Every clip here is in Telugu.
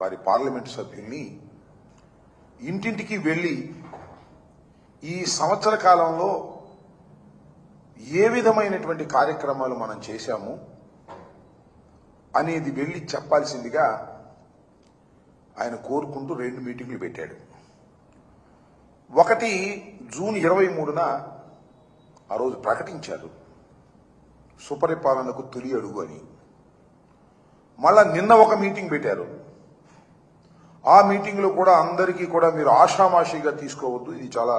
వారి పార్లమెంట్ సభ్యుల్ని ఇంటింటికి వెళ్ళి ఈ సంవత్సర కాలంలో ఏ విధమైనటువంటి కార్యక్రమాలు మనం చేశాము అనేది వెళ్ళి చెప్పాల్సిందిగా ఆయన కోరుకుంటూ 2 మీటింగ్లు పెట్టాడు. ఒకటి జూన్ 23న ఆ రోజు ప్రకటించారు సుపరిపాలనకు తొలి అడుగు అని. మళ్ళా నిన్న ఒక మీటింగ్ పెట్టారు. ఆ మీటింగ్ లో కూడా అందరికీ కూడా మీరు ఆషామాషిగా తీసుకోవద్దు, ఇది చాలా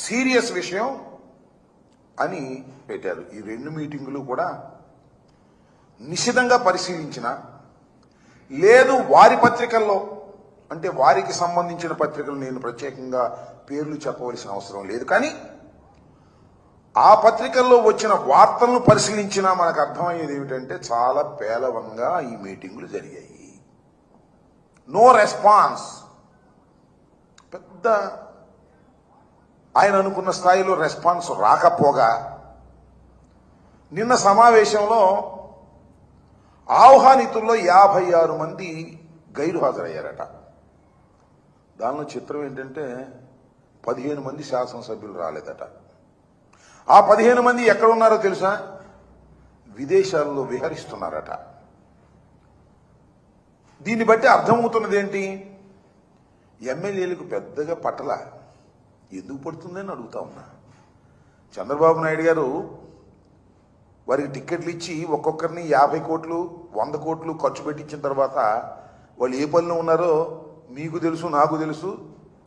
సీరియస్ విషయం అని పెట్టారు. ఈ 2 మీటింగులు కూడా నిశితంగా పరిశీలించిన లేదు వారి పత్రికల్లో, అంటే వారికి సంబంధించిన పత్రికలు నేను ప్రత్యేకంగా పేర్లు చెప్పవలసిన అవసరం లేదు, కానీ ఆ పత్రికల్లో వచ్చిన వార్తలను పరిశీలించినా మనకు అర్థమయ్యేది ఏమిటంటే చాలా పేలవంగా ఈ మీటింగులు జరిగాయి. No response. పెద్ద ఆయన అనుకున్న స్థాయిలో రెస్పాన్స్ రాకపోగా నిన్న సమావేశంలో ఆహ్వానితుల్లో 56 మంది గైరు హాజరయ్యారట. దానిలో చిత్రం ఏంటంటే 15 మంది శాసనసభ్యులు రాలేదట. ఆ 15 మంది ఎక్కడున్నారో తెలుసా? విదేశాల్లో విహరిస్తున్నారట. దీన్ని బట్టి అర్థమవుతున్నది ఏంటి? ఎమ్మెల్యేలకు పెద్దగా పట్టల. ఎందుకు పడుతుందని అడుగుతా ఉన్నా. చంద్రబాబు నాయుడు గారు వారికి టిక్కెట్లు ఇచ్చి ఒక్కొక్కరిని 50 కోట్లు 100 కోట్లు ఖర్చు పెట్టించిన తర్వాత వాళ్ళు ఏ పనిలో ఉన్నారో మీకు తెలుసు, నాకు తెలుసు,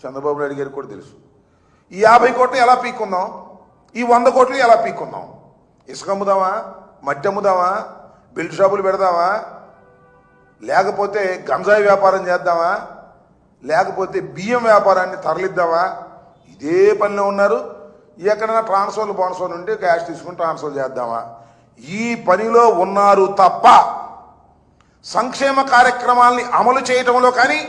చంద్రబాబు నాయుడు గారికి కూడా తెలుసు. ఈ 50 కోట్లు ఎలా పీక్కుందాం, ఈ 100 కోట్లు ఎలా పీక్కుందాం? ఇసుక అమ్ముదామా, మట్టి అమ్ముదామా, బెల్ట్ షాపులు పెడదామా, లేకపోతే గంజాయి వ్యాపారం చేద్దామా, లేకపోతే బియ్యం వ్యాపారాన్ని తరలిద్దామా? ఇదే పనిలో ఉన్నారు. ఎక్కడైనా ట్రాన్స్ఫర్లు బోనస్ఫర్ ఉంటే క్యాష్ తీసుకుని ట్రాన్స్ఫర్ చేద్దామా? ఈ పనిలో ఉన్నారు తప్ప సంక్షేమ కార్యక్రమాల్ని అమలు చేయటంలో కానీ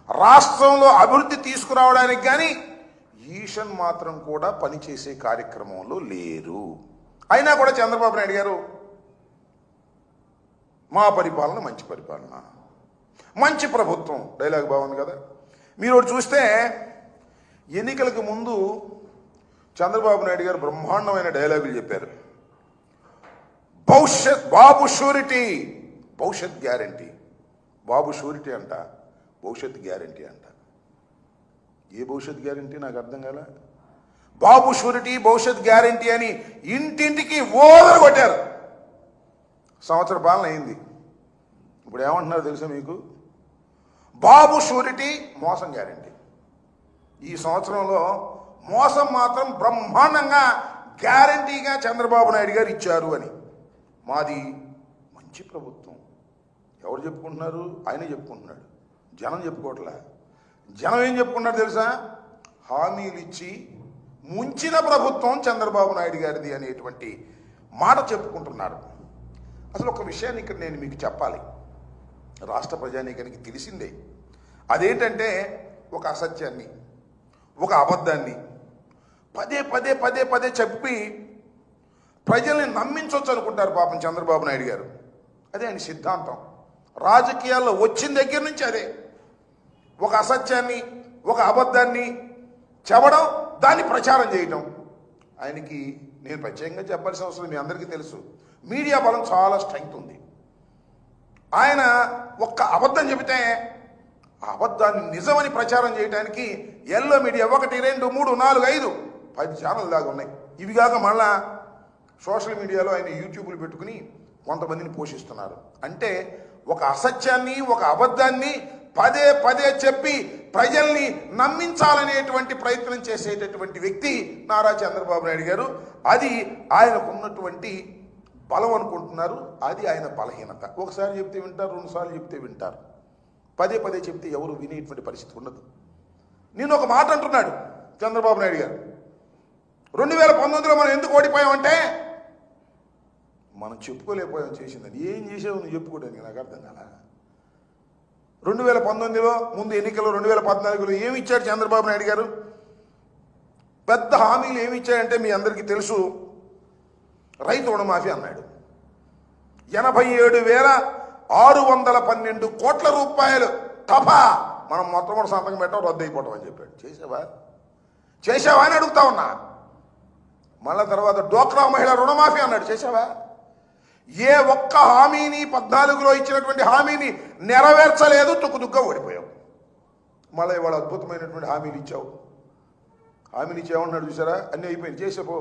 రాష్ట్రంలో అభివృద్ధి తీసుకురావడానికి కానీ ఈషన్ మాత్రం కూడా పనిచేసే కార్యక్రమంలో లేరు. అయినా కూడా చంద్రబాబు నాయుడు గారు మా పరిపాలన మంచి పరిపాలన, మంచి ప్రభుత్వం డైలాగ్ బాగుంది కదా. మీరు ఒకటి చూస్తే ఎన్నికలకు ముందు చంద్రబాబు నాయుడు గారు బ్రహ్మాండమైన డైలాగులు చెప్పారు. బాబు షూరిటీ, భవిష్యత్ గ్యారంటీ. బాబు షూరిటీ అంట, భవిష్యత్ గ్యారంటీ అంట. ఏ భవిష్యత్ గ్యారంటీ నాకు అర్థం కాల. బాబు షూరిటీ, భవిష్యత్ గ్యారంటీ అని ఇంటింటికి ఓదర కొట్టారు. సంవత్సర పాలన అయింది. ఇప్పుడు ఏమంటున్నారు తెలుసా మీకు? బాబు షూరిటీ, మోసం గ్యారంటీ. ఈ సంవత్సరంలో మోసం మాత్రం బ్రహ్మాండంగా గ్యారంటీగా చంద్రబాబు నాయుడు గారు ఇచ్చారు అని. మాది మంచి ప్రభుత్వం. ఎవరు చెప్పుకుంటున్నారు? ఆయనే చెప్పుకుంటున్నాడు, జనం చెప్పుకోవట్లే. జనం ఏం చెప్పుకున్నారు తెలుసా? హామీలు ఇచ్చి ముంచిన ప్రభుత్వం చంద్రబాబు నాయుడు గారిది అనేటువంటి మాట చెప్పుకుంటున్నారు. అసలు ఒక విషయాన్ని ఇక్కడ నేను మీకు చెప్పాలి, రాష్ట్ర ప్రజానీకానికి తెలిసిందే. అదేంటంటే ఒక అసత్యాన్ని, ఒక అబద్ధాన్ని పదే పదే పదే పదే చెప్పి ప్రజల్ని నమ్మించవచ్చు అనుకుంటారు పాపం చంద్రబాబు నాయుడు గారు. అదే ఆయన సిద్ధాంతం. రాజకీయాల్లో వచ్చిన దగ్గర నుంచి అదే. ఒక అసత్యాన్ని, ఒక అబద్ధాన్ని చెప్పడం, దాన్ని ప్రచారం చేయటం. ఆయనకి నేను ప్రత్యేకంగా చెప్పాల్సిన అవసరం మీ అందరికీ తెలుసు. మీడియా బలం చాలా స్ట్రెంగ్త్ ఉంది. ఆయన ఒక్క అబద్ధం చెబితే ఆ అబద్ధాన్ని నిజమని ప్రచారం చేయడానికి ఎల్లో మీడియా 1 2 3 4 5 10 ఛానల్ దాకా ఉన్నాయి. ఇవి కాక మళ్ళా సోషల్ మీడియాలో ఆయన యూట్యూబ్లు పెట్టుకుని కొంతమందిని పోషిస్తున్నారు. అంటే ఒక అసత్యాన్ని, ఒక అబద్ధాన్ని పదే పదే చెప్పి ప్రజల్ని నమ్మించాలనేటువంటి ప్రయత్నం చేసేటటువంటి వ్యక్తి నారా చంద్రబాబు నాయుడు గారు. అది ఆయనకున్నటువంటి బలం అనుకుంటున్నారు. అది ఆయన బలహీనత. ఒకసారి చెప్తే వింటారు, 2 సార్లు చెప్తే వింటారు. పదే పదే చెప్తే ఎవరు వినేటువంటి పరిస్థితి ఉండదు. నేను ఒక మాట అంటున్నాడు చంద్రబాబు నాయుడు గారు. 2019లో మనం ఎందుకు ఓడిపోయామంటే మనం చెప్పుకోలేకపోయాం చేసిందని. ఏం చేసావు నువ్వు చెప్పుకోవడానికి? నాకు అర్థం కాల. 2019లో ముందు ఎన్నికల్లో 2014లో ఏమి ఇచ్చాడు చంద్రబాబు నాయుడు గారు? పెద్ద హామీలు ఏమి ఇచ్చాడంటే మీ అందరికీ తెలుసు. రైతు రుణమాఫీ అన్నాడు. 87,000 612 కోట్ల రూపాయలు తపా మనం మొత్తం సంతకం పెట్టడం రద్దు అయిపోవటం అని చెప్పాడు. చేసావా అని అడుగుతా ఉన్నా. మళ్ళా తర్వాత డోక్రా మహిళ రుణమాఫీ అన్నాడు. చేసావా? ఏ ఒక్క హామీని 14లో ఇచ్చినటువంటి హామీని నెరవేర్చలేదు. తుక్కుతుగ్గా ఓడిపోయావు. మళ్ళీ ఇవాళ అద్భుతమైనటువంటి హామీలు ఇచ్చావు. హామీలు ఇచ్చామన్నాడు. చూసారా? అన్నీ అయిపోయింది. చేసేపో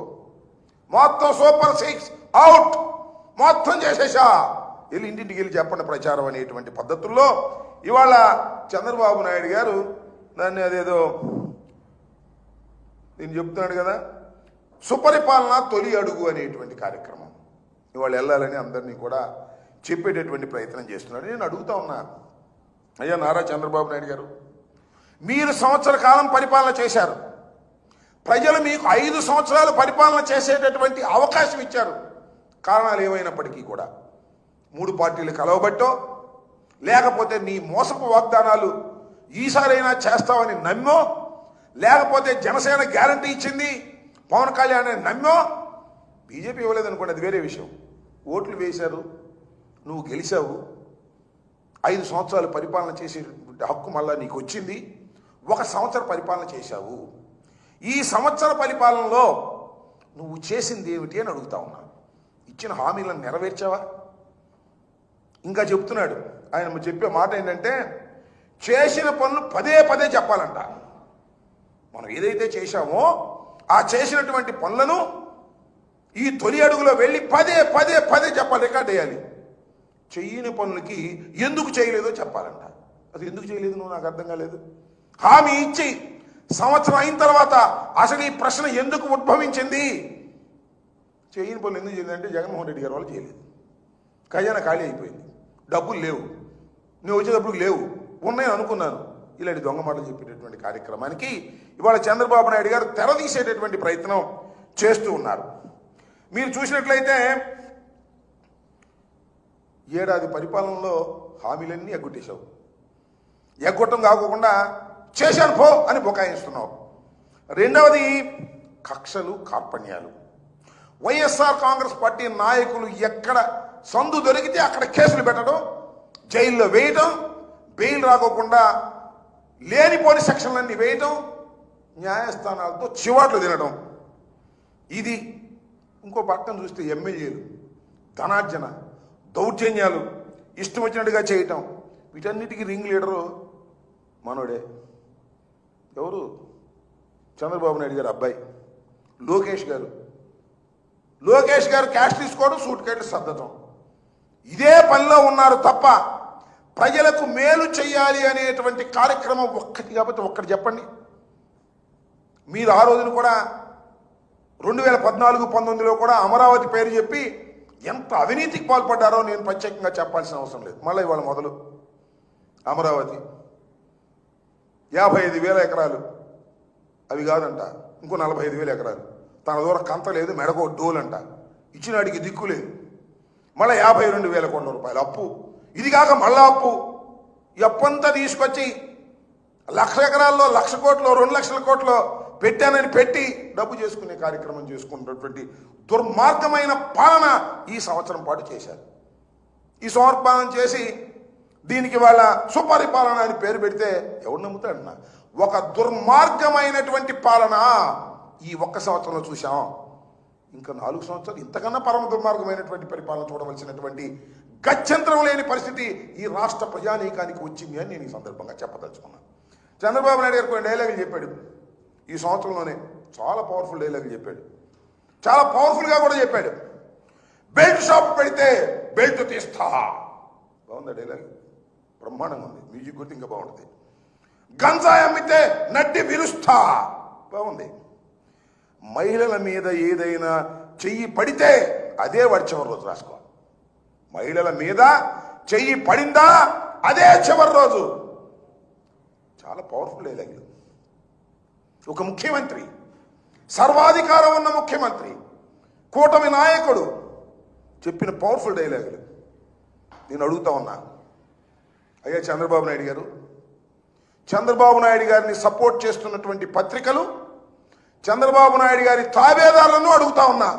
మొత్తం సూపర్ 6 అవుట్ మొత్తం చేసేసా. వెళ్ళి ఇంటింటికి వెళ్ళి చెప్పండి ప్రచారం అనేటువంటి పద్ధతుల్లో ఇవాళ చంద్రబాబు నాయుడు గారు దాన్ని అదేదో నేను చెప్తున్నాడు కదా, సుపరిపాలన తొలి అడుగు అనేటువంటి కార్యక్రమం ఇవాళ వెళ్ళాలని అందరినీ కూడా చెప్పేటటువంటి ప్రయత్నం చేస్తున్నాడు. నేను అడుగుతా ఉన్నా, అయ్యా నారా చంద్రబాబు నాయుడు గారు, మీరు సంవత్సర కాలం పరిపాలన చేశారు. ప్రజలు మీకు 5 సంవత్సరాలు పరిపాలన చేసేటటువంటి అవకాశం ఇచ్చారు. కారణాలు ఏమైనప్పటికీ కూడా 3 పార్టీలు కలవబట్టో, లేకపోతే నీ మోసపు వాగ్దానాలు ఈసారైనా చేస్తావని నమ్మో, లేకపోతే జనసేన గ్యారంటీ ఇచ్చింది పవన్ కళ్యాణ్ అని నమ్మో, బీజేపీ ఇవ్వలేదనుకోండి, అది వేరే విషయం. ఓట్లు వేశారు, నువ్వు గెలిచావు, 5 సంవత్సరాలు పరిపాలన చేసే హక్కు మళ్ళా నీకు వచ్చింది. 1 సంవత్సరం పరిపాలన చేశావు. ఈ సంవత్సర పరిపాలనలో నువ్వు చేసింది ఏమిటి అని అడుగుతా ఉన్నా. ఇచ్చిన హామీలను నెరవేర్చావా? ఇంకా చెప్తున్నాడు. ఆయన చెప్పే మాట ఏంటంటే, చేసిన పనులు పదే పదే చెప్పాలంట. మనం ఏదైతే చేశామో ఆ చేసినటువంటి పనులను ఈ తొలి అడుగులో వెళ్ళి పదే పదే పదే చెప్పాలి, రికార్డ్ వేయాలి. చెయ్యని పనులకి ఎందుకు చేయలేదో చెప్పాలంట. అది ఎందుకు చేయలేదు నువ్వు, నాకు అర్థం కాలేదు. హామీ ఇచ్చి సంవత్సరం అయిన తర్వాత అసలు ఈ ప్రశ్న ఎందుకు ఉద్భవించింది? చేయని పనులు ఎందుకు చేయలేదంటే జగన్మోహన్ రెడ్డి గారి వాళ్ళు చేయలేదు. ఖజానా ఖాళీ అయిపోయింది, డబ్బులు లేవు, నువ్వు వచ్చేటప్పుడు లేవు, ఉన్నాయని అనుకున్నాను. ఇలాంటి దొంగ మాటలు చెప్పేటటువంటి కార్యక్రమానికి ఇవాళ చంద్రబాబు నాయుడు గారు తెరదీసేటటువంటి ప్రయత్నం చేస్తూ ఉన్నారు. మీరు చూసినట్లయితే ఏడాది పరిపాలనలో హామీలన్నీ ఎగ్గొట్టేశావు. ఎగ్గొట్టం కాకుండా చేశాను పో అని బుకాయిస్తున్నావు. రెండవది కక్షలు, కార్పణ్యాలు. వైఎస్ఆర్ కాంగ్రెస్ పార్టీ నాయకులు ఎక్కడ సందు దొరికితే అక్కడ కేసులు పెట్టడం, జైల్లో వేయటం, బెయిల్ రాకోకుండా లేనిపోని సెక్షన్లన్నీ వేయటం, న్యాయస్థానాలతో చివాట్లు తినడం. ఇది ఇంకో పక్కన చూస్తే ఎమ్మెల్యేలు ధనార్జన, దౌర్జన్యాలు ఇష్టం వచ్చినట్టుగా చేయటం. వీటన్నిటికీ రింగ్ లీడరు మనోడే. ఎవరు? చంద్రబాబు నాయుడు గారు అబ్బాయి లోకేష్ గారు. లోకేష్ గారు క్యాష్ తీసుకోవడం, సూట్ కేసులు సర్దటం, ఇదే పనిలో ఉన్నారు తప్ప ప్రజలకు మేలు చేయాలి అనేటువంటి కార్యక్రమం ఒక్కటి కాబట్టి ఒక్కటి చెప్పండి. మీరు ఆ రోజున కూడా 2014-19లో కూడా అమరావతి పేరు చెప్పి ఎంత అవినీతికి పాల్పడ్డారో నేను ప్రత్యేకంగా చెప్పాల్సిన అవసరం లేదు. మళ్ళీ ఇవాళ మొదలు అమరావతి 55,000 ఎకరాలు, అవి కాదంట, ఇంకో 45,000 ఎకరాలు. తన దూరం కంత లేదు, మెడకో డోలంట, ఇచ్చినాడికి దిక్కు లేదు. మళ్ళీ 52,000 కోట్ల రూపాయలు అప్పు. ఇది కాక మళ్ళా అప్పు. ఈ అప్పంతా తీసుకొచ్చి 1,00,000 ఎకరాల్లో 1,00,000 కోట్లు, 2,00,000 కోట్లు పెట్టానని పెట్టి డబ్బు చేసుకునే కార్యక్రమం చేసుకున్నటువంటి దుర్మార్గమైన పాలన ఈ సంవత్సరం పాటు చేశారు. ఈ సమర్పణం చేసి దీనికి వాళ్ళ సుపరిపాలన అని పేరు పెడితే ఎవరు నమ్ముతాడన్నా? ఒక దుర్మార్గమైనటువంటి పాలన ఈ 1 సంవత్సరంలో చూసాం. ఇంకా 4 సంవత్సరాలు ఇంతకన్నా పరమ దుర్మార్గమైనటువంటి పరిపాలన చూడవలసినటువంటి గత్యంతరం లేని పరిస్థితి ఈ రాష్ట్ర ప్రజానీకానికి వచ్చింది అని నేను ఈ సందర్భంగా చెప్పదలుచుకున్నాను. చంద్రబాబు నాయుడు గారు కొన్ని డైలాగులు చెప్పాడు ఈ సంవత్సరంలోనే. చాలా పవర్ఫుల్ డైలాగులు చెప్పాడు, చాలా పవర్ఫుల్గా కూడా చెప్పాడు. బెల్ట్ షాప్ పెడితే బెల్ట్ తీస్తా. బాగుందా డైలాగ్? బ్రహ్మాండంగా ఉంది. మ్యూజిక్ కొట్టి ఇంకా బాగుంటుంది. గంజాయి అమ్మితే నడ్డి విరుస్తా. బాగుంది. మహిళల మీద ఏదైనా చెయ్యి పడితే అదే వాడి చివరి రోజు రాసుకోవాలి. మహిళల మీద చెయ్యి పడిందా అదే చివరి రోజు. చాలా పవర్ఫుల్ డైలాగులు. ఒక ముఖ్యమంత్రి, సర్వాధికారం ఉన్న ముఖ్యమంత్రి, కూటమి నాయకుడు చెప్పిన పవర్ఫుల్ డైలాగులు. నేను అడుగుతా ఉన్నా, అయ్యా చంద్రబాబు నాయుడు గారు, చంద్రబాబు నాయుడు గారిని సపోర్ట్ చేస్తున్నటువంటి పత్రికలు, చంద్రబాబు నాయుడు గారి తాబేదారులను అడుగుతా ఉన్నా,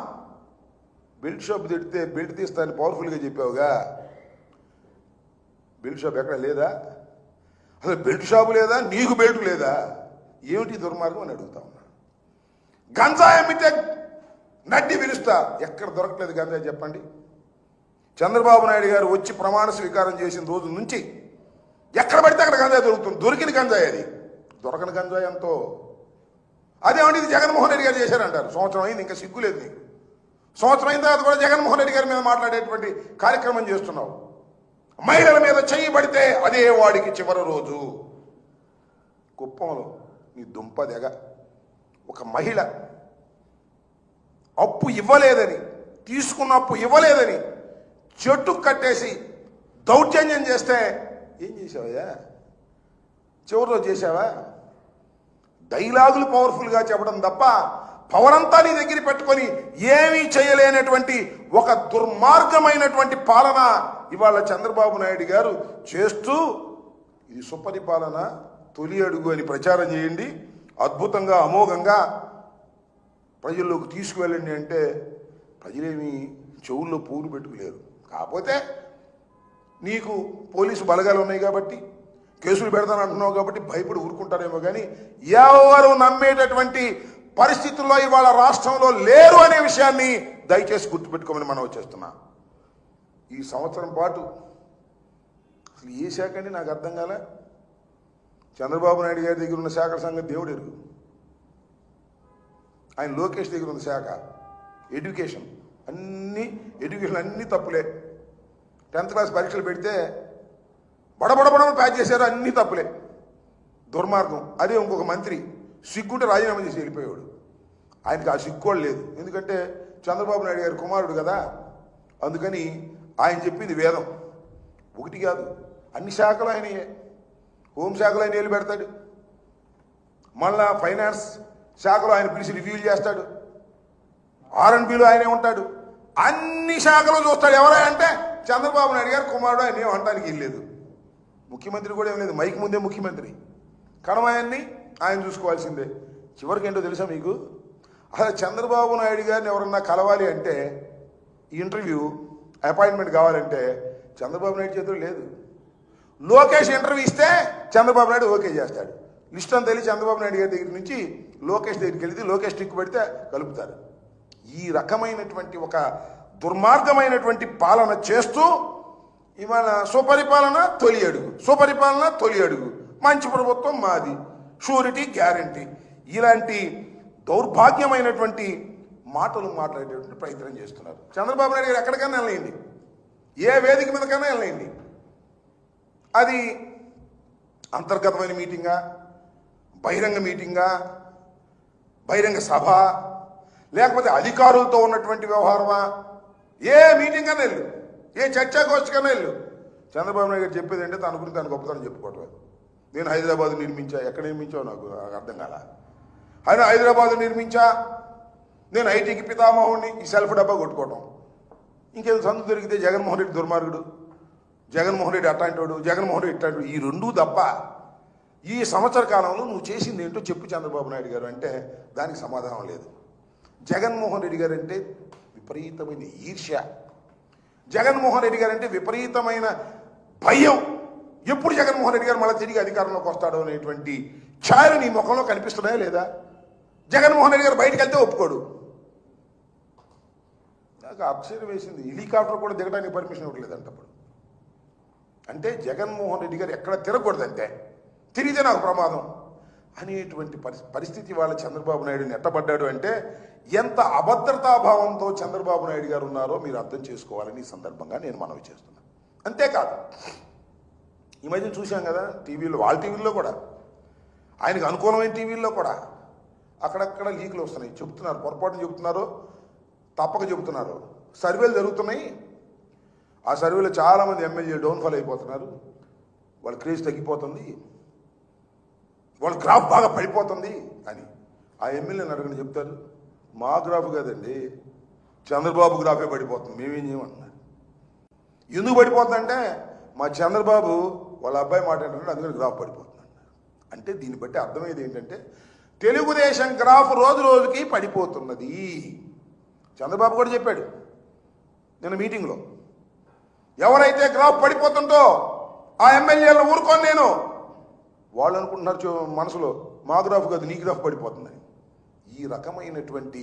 బెల్ట్ షాప్ తిడితే బెల్ట్ తీస్తానని పవర్ఫుల్గా చెప్పావుగా, బెల్ట్ షాప్ ఎక్కడ లేదా? అసలు బెల్ట్ షాపు లేదా? నీకు బెల్ట్ లేదా? ఏమిటి దుర్మార్గం అని అడుగుతా ఉన్నా. గంజాయి అమ్మితే నడ్డి విరుస్తా. ఎక్కడ దొరకలేదు గంజాయి చెప్పండి. చంద్రబాబు నాయుడు గారు వచ్చి ప్రమాణ స్వీకారం చేసిన రోజు నుంచి ఎక్కడ పడితే అక్కడ గంజాయి దొరుకుతుంది. దొరికిన గంజాయి అది, దొరకని గంజాయి ఎంతో. అదేమంటే ఇది జగన్మోహన్ రెడ్డి గారు చేశారంటారు. సంవత్సరం అయింది, ఇంకా సిగ్గులేదు నీకు. సంవత్సరం అయిన తర్వాత కూడా జగన్మోహన్ రెడ్డి గారి మీద మాట్లాడేటువంటి కార్యక్రమం చేస్తున్నావు. మహిళల మీద చెయ్యి పడితే అదే వాడికి చివరి రోజు. కుప్పంలో నీ దుంపదెగ ఒక మహిళ అప్పు ఇవ్వలేదని, తీసుకున్న అప్పు ఇవ్వలేదని చెట్టు కట్టేసి దౌర్జన్యం చేస్తే ఏం చేసావయ్యా? చివరి రోజు చేసావా? డైలాగులు పవర్ఫుల్గా చెప్పడం తప్ప పవర్ అంతా నీ దగ్గర పెట్టుకొని ఏమీ చేయలేనటువంటి ఒక దుర్మార్గమైనటువంటి పాలన ఇవాళ చంద్రబాబు నాయుడు గారు చేస్తూ, ఇది సుపరిపాలన తొలి అడుగు అని ప్రచారం చేయండి, అద్భుతంగా అమోఘంగా ప్రజల్లోకి తీసుకువెళ్ళండి అంటే ప్రజలేమి చెవుల్లో పూలు పెట్టుకోలేరు. కాకపోతే నీకు పోలీసు బలగాలు ఉన్నాయి కాబట్టి, కేసులు పెడతానంటున్నావు కాబట్టి భయపడి ఊరుకుంటారేమో కానీ ఎవరు నమ్మేటటువంటి పరిస్థితుల్లో ఇవాళ రాష్ట్రంలో లేరు అనే విషయాన్ని దయచేసి గుర్తుపెట్టుకోమని మనం వచ్చేస్తున్నా. ఈ సంవత్సరం పాటు అసలు ఏ శాఖ అండి నాకు అర్థం కాలే. చంద్రబాబు నాయుడు గారి దగ్గర ఉన్న శాఖల సంగతి దేవుడు ఎరుగు. ఆయన లోకేష్ దగ్గర ఉన్న శాఖ ఎడ్యుకేషన్, ఎడ్యుకేషన్ అన్నీ తప్పులే. 10th క్లాస్ పరీక్షలు పెడితే బడబడబడమని ప్యాచ్ చేశారు, అన్నీ తప్పులే, దుర్మార్గం. అదే ఇంకొక మంత్రి సిగ్గుంటే రాజీనామా చేసి వెళ్ళిపోయాడు. ఆయనకి ఆ సిగ్గు కూడా లేదు, ఎందుకంటే చంద్రబాబు నాయుడు గారి కుమారుడు కదా. అందుకని ఆయన చెప్పింది వేదం. ఒకటి కాదు, అన్ని శాఖలు ఆయనయే. హోంశాఖలో ఆయన ఏళ్ళు పెడతాడు, మళ్ళా ఫైనాన్స్ శాఖలో ఆయన పిలిచి రివ్యూలు చేస్తాడు, R&Bలో ఆయనే ఉంటాడు, అన్ని శాఖలు చూస్తాడు. ఎవరైనా అంటే చంద్రబాబు నాయుడు గారు కుమారుడు, ఆయన ఏం అనడానికి వెళ్ళలేదు. ముఖ్యమంత్రి కూడా ఏం లేదు, మైక్ ముందే ముఖ్యమంత్రి. కనమాయాన్ని ఆయన చూసుకోవాల్సిందే. చివరికి ఏంటో తెలుసా మీకు? అసలు చంద్రబాబు నాయుడు గారిని ఎవరన్నా కలవాలి అంటే, ఇంటర్వ్యూ అపాయింట్మెంట్ కావాలంటే చంద్రబాబు నాయుడు చేతులు లేదు. లోకేష్ ఇంటర్వ్యూ ఇస్తే చంద్రబాబు నాయుడు ఓకే చేస్తాడు. లిస్ట్ అంతా తెలిసి చంద్రబాబు నాయుడు గారి దగ్గర నుంచి లోకేష్ దగ్గరికి వెళితే లోకేష్ టిక్కు పెడితే కలుపుతారు. ఈ రకమైనటువంటి ఒక దుర్మార్గమైనటువంటి పాలన చేస్తూ ఇవాళ సుపరిపాలన తొలి అడుగు, సుపరిపాలన తొలి అడుగు, మంచి ప్రభుత్వం మాది, షూరిటీ గ్యారంటీ, ఇలాంటి దౌర్భాగ్యమైనటువంటి మాటలు మాట్లాడేటువంటి ప్రయత్నం చేస్తున్నారు. చంద్రబాబు నాయుడు గారు ఎక్కడికైనా వెళ్ళండి, ఏ వేదిక మీదకైనా వెళ్ళండి, అది అంతర్గతమైన మీటింగా, బహిరంగ మీటింగా, బహిరంగ సభ, లేకపోతే అధికారులతో ఉన్నటువంటి వ్యవహారమా, ఏ మీటింగ్ కన్నా వెళ్ళు, ఏ చర్చాగోష్ఠి కన్నా వెళ్ళు, చంద్రబాబు నాయుడు గారు చెప్పేది అంటే తన గురించి తన గొప్పతనం చెప్పుకోవట్లేదు. నేను హైదరాబాద్ నిర్మించా, ఎక్కడ నిర్మించావు నాకు అర్థం కాల. ఆయన హైదరాబాద్ నిర్మించా, నేను ఐటీకి పితామహుడిని, ఈ సెల్ఫ్ డబ్బా కొట్టుకోవటం. ఇంకేదో సందు దొరికితే జగన్మోహన్ రెడ్డి దుర్మార్గుడు, జగన్మోహన్ రెడ్డి అట్లాంటివాడు, జగన్మోహన్ రెడ్డి ఇట్లాంటి, ఈ రెండూ తప్ప ఈ సంవత్సర కాలంలో నువ్వు చేసింది ఏంటో చెప్పు చంద్రబాబు నాయుడు గారు అంటే దానికి సమాధానం లేదు. జగన్మోహన్ రెడ్డి గారు అంటే విపరీతమైన ఈర్ష్య, జగన్మోహన్ రెడ్డి గారు అంటే విపరీతమైన భయం. ఎప్పుడు జగన్మోహన్ రెడ్డి గారు మళ్ళీ తిరిగి అధికారంలోకి వస్తాడో అనేటువంటి ఛాయలు నీ ముఖంలో కనిపిస్తున్నాయా లేదా? జగన్మోహన్ రెడ్డి గారు బయటకు వెళ్తే ఒప్పుకోడు. నాకు ఆశ్చర్యం వేసింది, హెలికాప్టర్ కూడా దిగడానికి పర్మిషన్ ఇవ్వట్లేదంట అప్పుడు. అంటే జగన్మోహన్ రెడ్డి గారు ఎక్కడ తిరగకూడదంటే, తిరిగితే నాకు ప్రమాదం అనేటువంటి పరిస్థితి వాళ్ళ చంద్రబాబు నాయుడు నెట్టబడ్డాడు అంటే ఎంత అభద్రతాభావంతో చంద్రబాబు నాయుడు గారు ఉన్నారో మీరు అర్థం చేసుకోవాలని ఈ సందర్భంగా నేను మనవి చేస్తున్నాను. అంతేకాదు, ఈ మధ్య చూశాం కదా టీవీలో, వాళ్ళ టీవీల్లో కూడా, ఆయనకు అనుకూలమైన టీవీల్లో కూడా అక్కడక్కడ లీకులు వస్తున్నాయి. చెబుతున్నారు, పొరపాటున చెబుతున్నారు, తప్పక చెబుతున్నారు. సర్వేలు జరుగుతున్నాయి, ఆ సర్వేలో చాలామంది ఎమ్మెల్యేలు డౌన్ఫాల్ అయిపోతున్నారు, వాళ్ళ క్రేజ్ తగ్గిపోతుంది, వాళ్ళ గ్రాఫ్ బాగా పడిపోతుంది అని. ఆ ఎమ్మెల్యేని అడగని చెప్తారు, మా గ్రాఫ్ కాదండి, చంద్రబాబు గ్రాఫే పడిపోతుంది, మేమేం చేయమంటున్నారు. ఎందుకు పడిపోతుందంటే మా చంద్రబాబు వాళ్ళ అబ్బాయి మాట్లాడుతున్నాడు, అందుకని గ్రాఫ్ పడిపోతుంది అన్నారు. అంటే దీన్ని బట్టి అర్థమయ్యేది ఏంటంటే తెలుగుదేశం గ్రాఫ్ రోజు రోజుకి పడిపోతున్నది. చంద్రబాబు కూడా చెప్పాడు నిన్న మీటింగ్లో, ఎవరైతే గ్రాఫ్ పడిపోతుందో ఆ ఎమ్మెల్యేలను ఊరుకోను నేను. వాళ్ళు అనుకుంటున్నారు మనసులో మా గ్రాఫ్ కాదు నీ గ్రాఫ్ పడిపోతుందని. ఈ రకమైనటువంటి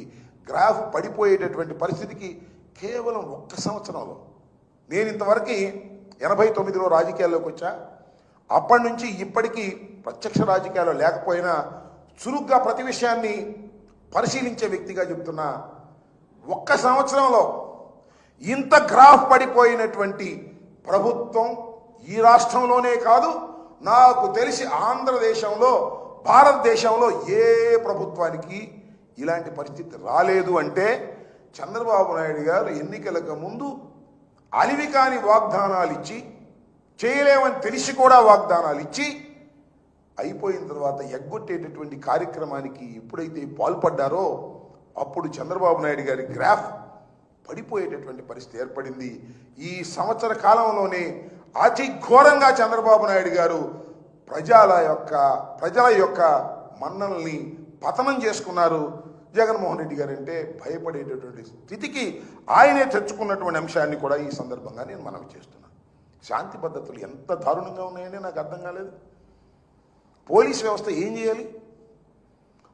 గ్రాఫ్ పడిపోయేటటువంటి పరిస్థితికి కేవలం 1 సంవత్సరంలో, నేను ఇంతవరకు 89లో రాజకీయాల్లోకి వచ్చా. అప్పటి నుంచి ఇప్పటికీ ప్రత్యక్ష రాజకీయాల్లో లేకపోయినా చురుగ్గా ప్రతి విషయాన్ని పరిశీలించే వ్యక్తిగా చెప్తున్నా, 1 సంవత్సరంలో ఇంత గ్రాఫ్ పడిపోయినటువంటి ప్రభుత్వం ఈ రాష్ట్రంలోనే కాదు, నాకు తెలిసి ఆంధ్రదేశంలో, భారతదేశంలో ఏ ప్రభుత్వానికి ఇలాంటి పరిస్థితి రాలేదు. అంటే చంద్రబాబు నాయుడు గారు ఎన్నికలకు ముందు అలివి కాని వాగ్దానాలు ఇచ్చి, చేయలేమని తెలిసి కూడా వాగ్దానాలు ఇచ్చి, అయిపోయిన తర్వాత ఎగ్గొట్టేటటువంటి కార్యక్రమానికి ఎప్పుడైతే పాల్పడ్డారో అప్పుడు చంద్రబాబు నాయుడు గారి గ్రాఫ్ పడిపోయేటటువంటి పరిస్థితి ఏర్పడింది. ఈ సంవత్సర కాలంలోనే అతి ఘోరంగా చంద్రబాబు నాయుడు గారు ప్రజల యొక్క మన్నల్ని పతనం చేసుకున్నారు. జగన్మోహన్ రెడ్డి గారు అంటే భయపడేటటువంటి స్థితికి ఆయనే తెచ్చుకున్నటువంటి అంశాన్ని కూడా ఈ సందర్భంగా నేను మనవి చేస్తున్నాను. శాంతి భద్రతలు ఎంత దారుణంగా ఉన్నాయని నాకు అర్థం కాలేదు. పోలీస్ వ్యవస్థ ఏం చేయాలి?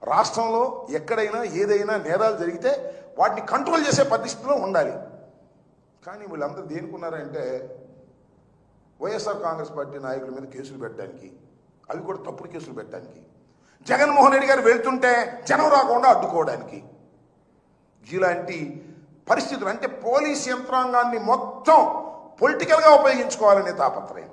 రాష్ట్రంలో ఎక్కడైనా ఏదైనా నేరాలు జరిగితే వాటిని కంట్రోల్ చేసే పరిస్థితిలో ఉండాలి. కానీ వీళ్ళందరూ దేనికున్నారంటే వైఎస్ఆర్ కాంగ్రెస్ పార్టీ నాయకుల మీద కేసులు పెట్టడానికి, అవి కూడా తప్పుడు కేసులు పెట్టడానికి, జగన్మోహన్ రెడ్డి గారు వెళ్తుంటే జనం రాకుండా అడ్డుకోవడానికి, ఇలాంటి పరిస్థితులు. అంటే పోలీస్ యంత్రాంగాన్ని మొత్తం పొలిటికల్గా ఉపయోగించుకోవాలనే తాపత్రయం.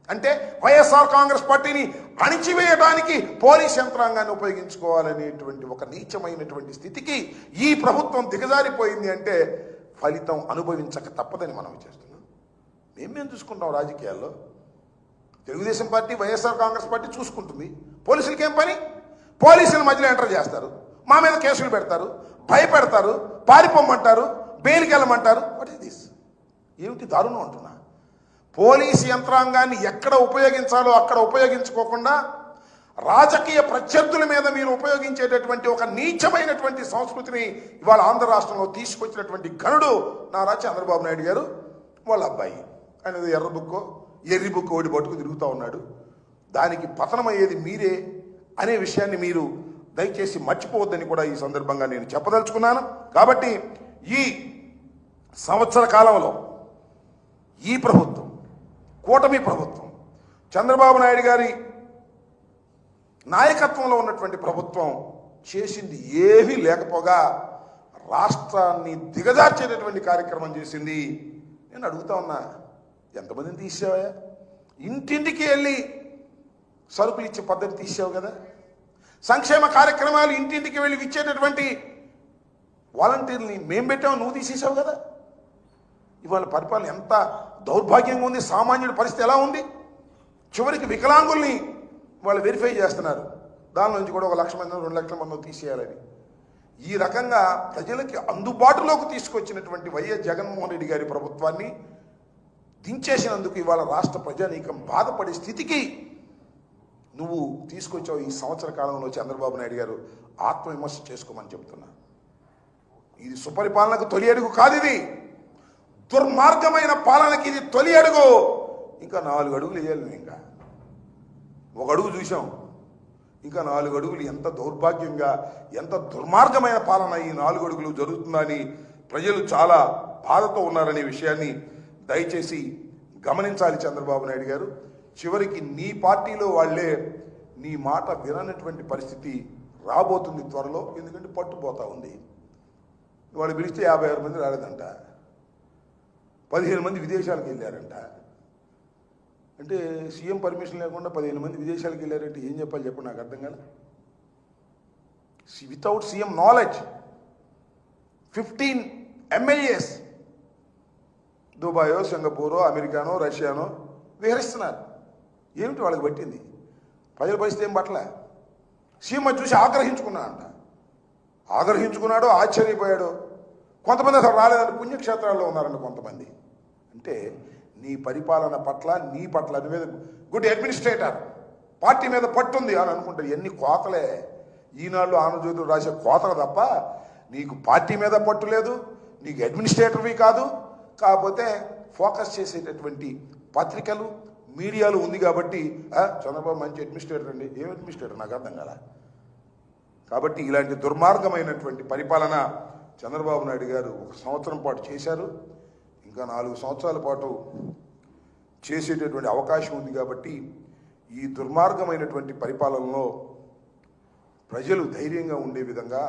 అంటే వైఎస్ఆర్ కాంగ్రెస్ పార్టీని అణిచివేయడానికి పోలీస్ యంత్రాంగాన్ని ఉపయోగించుకోవాలనేటువంటి ఒక నీచమైనటువంటి స్థితికి ఈ ప్రభుత్వం దిగజారిపోయింది. అంటే ఫలితం అనుభవించక తప్పదని మనం చేస్తున్నాం. మేమేం చూసుకుంటాం రాజకీయాల్లో? తెలుగుదేశం పార్టీ, వైఎస్ఆర్ కాంగ్రెస్ పార్టీ చూసుకుంటుంది. పోలీసులకి ఏం పని? పోలీసుల మధ్యలో ఎంటర్ చేస్తారు, మా మీద కేసులు పెడతారు, భయపెడతారు, పారిపోమంటారు, బెయిల్కి వెళ్ళమంటారు. What is this? ఏమిటి దారుణం అంటున్నా. పోలీసు యంత్రాంగాన్ని ఎక్కడ ఉపయోగించాలో అక్కడ ఉపయోగించుకోకుండా రాజకీయ ప్రత్యర్థుల మీద మీరు ఉపయోగించేటటువంటి ఒక నీచమైనటువంటి సంస్కృతిని ఇవాళ ఆంధ్ర రాష్ట్రంలో తీసుకొచ్చినటువంటి ఘనుడు నారా చంద్రబాబు నాయుడు గారు. వాళ్ళ అబ్బాయి ఆయన ఎర్ర బుక్కో ఎర్రి బుక్ ఓడి పట్టుకు తిరుగుతూ ఉన్నాడు. దానికి పతనమయ్యేది మీరే అనే విషయాన్ని మీరు దయచేసి మర్చిపోవద్దని కూడా ఈ సందర్భంగా నేను చెప్పదలుచుకున్నాను. కాబట్టి ఈ సంవత్సర కాలంలో ఈ ప్రభుత్వం, కూటమి ప్రభుత్వం, చంద్రబాబు నాయుడు గారి నాయకత్వంలో ఉన్నటువంటి ప్రభుత్వం చేసింది ఏమీ లేకపోగా రాష్ట్రాన్ని దిగజార్చేటటువంటి కార్యక్రమం చేసింది. నేను అడుగుతా ఉన్నా, ఎంతమందిని తీసావా? ఇంటింటికి వెళ్ళి సరుకులు ఇచ్చే పద్ధతి తీసావు కదా. సంక్షేమ కార్యక్రమాలు ఇంటింటికి వెళ్ళి ఇచ్చేటటువంటి వాలంటీర్ని మేము పెట్టావు, నువ్వు తీసేసావు కదా. ఇవాళ పరిపాలన ఎంత దౌర్భాగ్యంగా ఉంది, సామాన్యుడి పరిస్థితి ఎలా ఉంది. చివరికి వికలాంగుల్ని వాళ్ళు వెరిఫై చేస్తున్నారు, దాని నుంచి కూడా 1 లక్ష మంది 2 లక్షల మంది తీసేయాలని. ఈ రకంగా ప్రజలకి అందుబాటులోకి తీసుకొచ్చినటువంటి వైఎస్ జగన్మోహన్ రెడ్డి గారి ప్రభుత్వాన్ని దించేసినందుకు ఇవాళ రాష్ట్ర ప్రజానీకం బాధపడే స్థితికి నువ్వు తీసుకొచ్చావు. ఈ సంవత్సర కాలంలో చంద్రబాబు నాయుడు గారు ఆత్మవిమర్శ చేసుకోమని చెప్తున్నా. ఇది సుపరిపాలనకు తొలి అడుగు కాదు, ఇది దుర్మార్గమైన పాలనకి ఇది తొలి అడుగు. ఇంకా 4 అడుగులు వేయాలి. ఇంకా 1 అడుగు చూసాం, ఇంకా 4 అడుగులు. ఎంత దౌర్భాగ్యంగా, ఎంత దుర్మార్గమైన పాలన ఈ 4 అడుగులు జరుగుతుందని ప్రజలు చాలా బాధతో ఉన్నారనే విషయాన్ని దయచేసి గమనించాలి చంద్రబాబు నాయుడు గారు. చివరికి నీ పార్టీలో వాళ్ళే నీ మాట విననటువంటి పరిస్థితి రాబోతుంది త్వరలో. ఎందుకంటే పట్టుపోతా ఉంది. వాళ్ళు పిలిస్తే 56 మంది రాలేదంట, 15 మంది విదేశాలకు వెళ్ళారంట. అంటే సీఎం పర్మిషన్ లేకుండా 15 మంది విదేశాలకు వెళ్ళారంటే ఏం చెప్పాలి చెప్పండి, నాకు అర్థం కాలే. వితౌట్ సీఎం నాలెడ్జ్ 15 MLAs దుబాయో, సింగపూరో, అమెరికానో, రష్యానో విహరిస్తున్నారు. ఏమిటి వాళ్ళకి పట్టింది? ప్రజల పరిస్థితి ఏం పట్ల. సీఎం చూసి ఆగ్రహించుకున్నాడు, ఆశ్చర్యపోయాడు. కొంతమంది అసలు రాలేదంటే పుణ్యక్షేత్రాల్లో ఉన్నారండి కొంతమంది. అంటే నీ పరిపాలన పట్ల, నీ పట్ల మీద గుడ్ అడ్మినిస్ట్రేటర్, పార్టీ మీద పట్టుంది అని అనుకుంటారు. ఎన్ని కోతలే ఈనాళ్ళు ఆంధ్రజ్యోతులు రాసే కోతలు తప్ప నీకు పార్టీ మీద పట్టు లేదు, నీకు అడ్మినిస్ట్రేటర్వి కాదు. కాకపోతే ఫోకస్ చేసేటటువంటి పత్రికలు, మీడియాలో ఉంది కాబట్టి చంద్రబాబు మంచి అడ్మినిస్ట్రేటర్ అండి. ఏం అడ్మినిస్ట్రేటర్ నాకు అర్థం కదా. కాబట్టి ఇలాంటి దుర్మార్గమైనటువంటి పరిపాలన చంద్రబాబు నాయుడు గారు 1 సంవత్సరం పాటు చేశారు. ఇంకా 4 సంవత్సరాల పాటు చేసేటటువంటి అవకాశం ఉంది. కాబట్టి ఈ దుర్మార్గమైనటువంటి పరిపాలనలో ప్రజలు ధైర్యంగా ఉండే విధంగా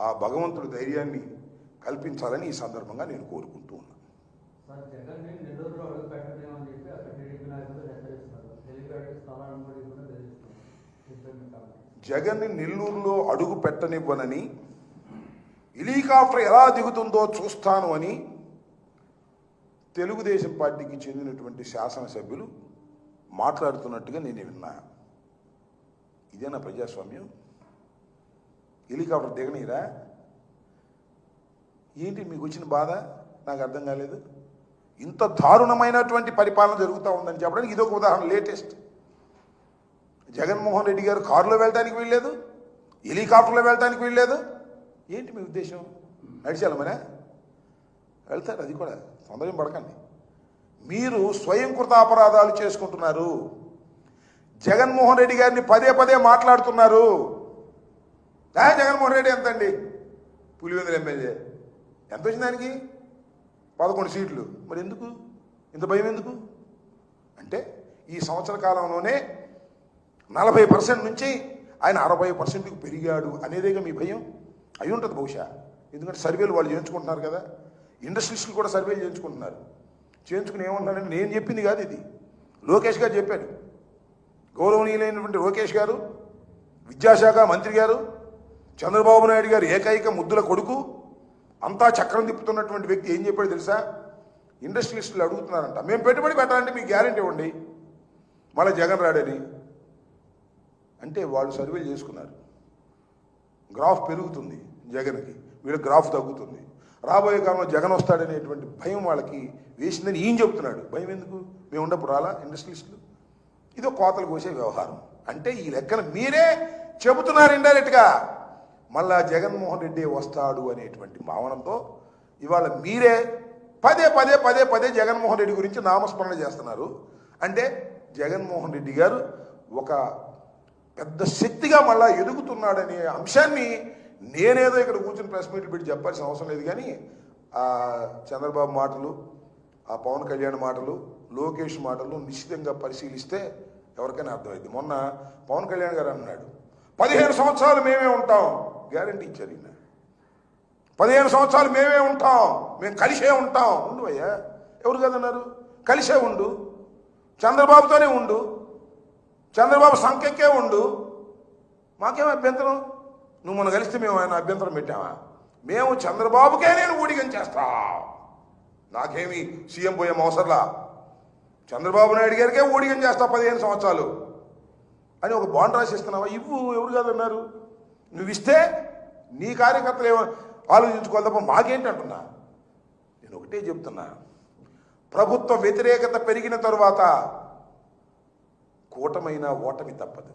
ఆ భగవంతుడు ధైర్యాన్ని కల్పించాలని ఈ సందర్భంగా నేను కోరుకుంటూ ఉన్నాను. జగన్ని నెల్లూరులో అడుగు పెట్టనివ్వనని, హెలికాప్టర్ ఎలా దిగుతుందో చూస్తాను అని తెలుగుదేశం పార్టీకి చెందినటువంటి శాసనసభ్యులు మాట్లాడుతున్నట్టుగా నేను విన్నా. ఇదేనా ప్రజాస్వామ్యం? హెలికాప్టర్ దిగనీరా? ఏంటి మీకు వచ్చిన బాధ? నాకు అర్థం కాలేదు. ఇంత దారుణమైనటువంటి పరిపాలన జరుగుతూ ఉందని చెప్పడానికి ఇదొక ఉదాహరణ. లేటెస్ట్ జగన్మోహన్ రెడ్డి గారు కారులో వెళ్ళడానికి వీల్లేదు, హెలికాప్టర్లో వెళ్ళడానికి వీల్లేదు. ఏంటి మీ ఉద్దేశం? నడిచేయాలమనే వెళ్తారు. అది కూడా తొందరగా పడకండి. మీరు స్వయంకృత అపరాధాలు చేసుకుంటున్నారు. జగన్మోహన్ రెడ్డి గారిని పదే పదే మాట్లాడుతున్నారు. జగన్మోహన్ రెడ్డి ఎంతండి? పులివెందుల ఎమ్మెల్యే ఎంత వచ్చింది దానికి? 11 సీట్లు. మరి ఎందుకు ఇంత భయం? ఎందుకు అంటే ఈ సంవత్సర కాలంలోనే 40% నుంచి ఆయన 60%కు పెరిగాడు అనేదేగా మీ భయం. అయి ఉంటుంది బహుశా. ఎందుకంటే సర్వేలు వాళ్ళు చేయించుకుంటున్నారు కదా. ఇండస్ట్రీస్లు కూడా సర్వేలు చేయించుకుంటున్నారు. చేయించుకుని ఏమంటున్నారంటే నేను చెప్పింది కాదు, ఇది లోకేష్ గారు చెప్పాడు. గౌరవనీయులైనటువంటి లోకేష్ గారు, విద్యాశాఖ మంత్రి గారు, చంద్రబాబు నాయుడు గారు ఏకైక ముద్దుల కొడుకు, అంతా చక్రం తిప్పుతున్నటువంటి వ్యక్తి ఏం చెప్పాడు తెలుసా? ఇండస్ట్రియలిస్టులు అడుగుతున్నారంట, మేము పెట్టుబడి పెట్టాలంటే మీకు గ్యారెంటీ ఇవ్వండి, మళ్ళీ జగన్ రాడని. అంటే వాళ్ళు సర్వేలు చేసుకున్నారు. గ్రాఫ్ పెరుగుతుంది జగన్కి, వీళ్ళ గ్రాఫ్ తగ్గుతుంది. రాబోయే కాలంలో జగన్ వస్తాడనేటువంటి భయం వాళ్ళకి వేసిందని ఈయన చెబుతున్నాడు. భయం ఎందుకు? మేము ఉన్నప్పుడు రాలా ఇండస్ట్రియలిస్టులు? ఇదో కోతలు కోసే వ్యవహారం. అంటే ఈ లెక్కన మీరే చెబుతున్నారు ఇండైరెక్ట్గా. మళ్ళా జగన్మోహన్ రెడ్డి వస్తాడు అనేటువంటి భావనతో ఇవాళ మీరే పదే పదే పదే పదే జగన్మోహన్ రెడ్డి గురించి నామస్మరణ చేస్తున్నారు. అంటే జగన్మోహన్ రెడ్డి గారు ఒక పెద్ద శక్తిగా మళ్ళా ఎదుగుతున్నాడనే అంశాన్ని నేనేదో ఇక్కడ కూర్చొని ప్రెస్ మీట్లు పెట్టి చెప్పాల్సిన అవసరం లేదు. కానీ ఆ చంద్రబాబు మాటలు, ఆ పవన్ కళ్యాణ్ మాటలు, లోకేష్ మాటలు నిశ్చితంగా పరిశీలిస్తే ఎవరికైనా అర్థమైంది. మొన్న పవన్ కళ్యాణ్ గారు అన్నాడు 15 సంవత్సరాలు మేమే ఉంటాం. గ్యారంటీ ఇచ్చారు ఈయన. 15 సంవత్సరాలు మేమే ఉంటాం, మేము కలిసే ఉంటాం. ఉండు అయ్యా, ఎవరు కదన్నారు? కలిసే ఉండు, చంద్రబాబుతోనే ఉండు, చంద్రబాబు సంఖ్యకే ఉండు, మాకేం అభ్యంతరం? నువ్వు మొన్న కలిస్తే మేము ఆయన అభ్యంతరం పెట్టామా? మేము చంద్రబాబుకే నేను ఊడిగం చేస్తా, నాకేమి సీఎం పోయే అవసరంలా, చంద్రబాబు నాయుడు గారికే ఊడిగం చేస్తా 15 సంవత్సరాలు అని ఒక బాండ్ రాసిస్తున్నావా? ఇవ్వు, ఎవరు కాదన్నారు? నువ్వు ఇస్తే నీ కార్యకర్తలు ఏమో ఆలోచించుకోవాలి తప్ప మాకేంటి అంటున్నా. నేను ఒకటే చెప్తున్నా, ప్రభుత్వ వ్యతిరేకత పెరిగిన తరువాత కూటమైన ఓటమి తప్పదు.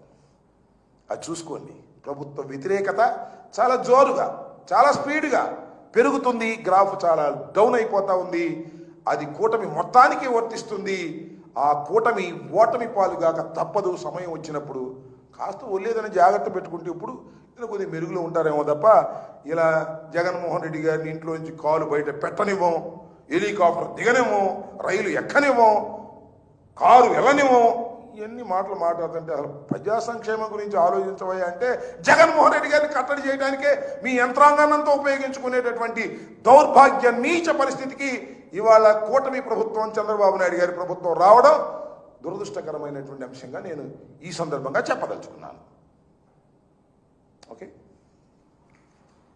అది చూసుకోండి. ప్రభుత్వ వ్యతిరేకత చాలా జోరుగా, చాలా స్పీడ్గా పెరుగుతుంది. గ్రాఫ్ చాలా డౌన్ అయిపోతా ఉంది. అది కూటమి మొత్తానికి వర్తిస్తుంది. ఆ కూటమి ఓటమి పాలుగాక తప్పదు. సమయం వచ్చినప్పుడు కాస్త ఒళ్ళేదని జాగ్రత్త పెట్టుకుంటే ఇప్పుడు ఇలా కొద్దిగా మెరుగులో ఉంటారేమో తప్ప ఇలా జగన్మోహన్ రెడ్డి గారిని ఇంట్లో నుంచి కాలు బయట పెట్టనివ్వం, హెలికాప్టర్ దిగనివ్వం, రైలు ఎక్కనివ్వం, కారు వెళ్ళనివ్వం. ఇవన్నీ మాటలు మాట్లాడుతుంటే అసలు ప్రజా సంక్షేమం గురించి ఆలోచించవయ్యా అంటే జగన్మోహన్ రెడ్డి గారిని కట్టడి చేయడానికే మీ యంత్రాంగాన్నంతా ఉపయోగించుకునేటటువంటి దౌర్భాగ్య నీచ పరిస్థితికి ఇవాళ కూటమి ప్రభుత్వం, చంద్రబాబు నాయుడు గారి ప్రభుత్వం రావడం దురదృష్టకరమైనటువంటి అంశంగా నేను ఈ సందర్భంగా చెప్పదలుచుకున్నాను. ఓకే.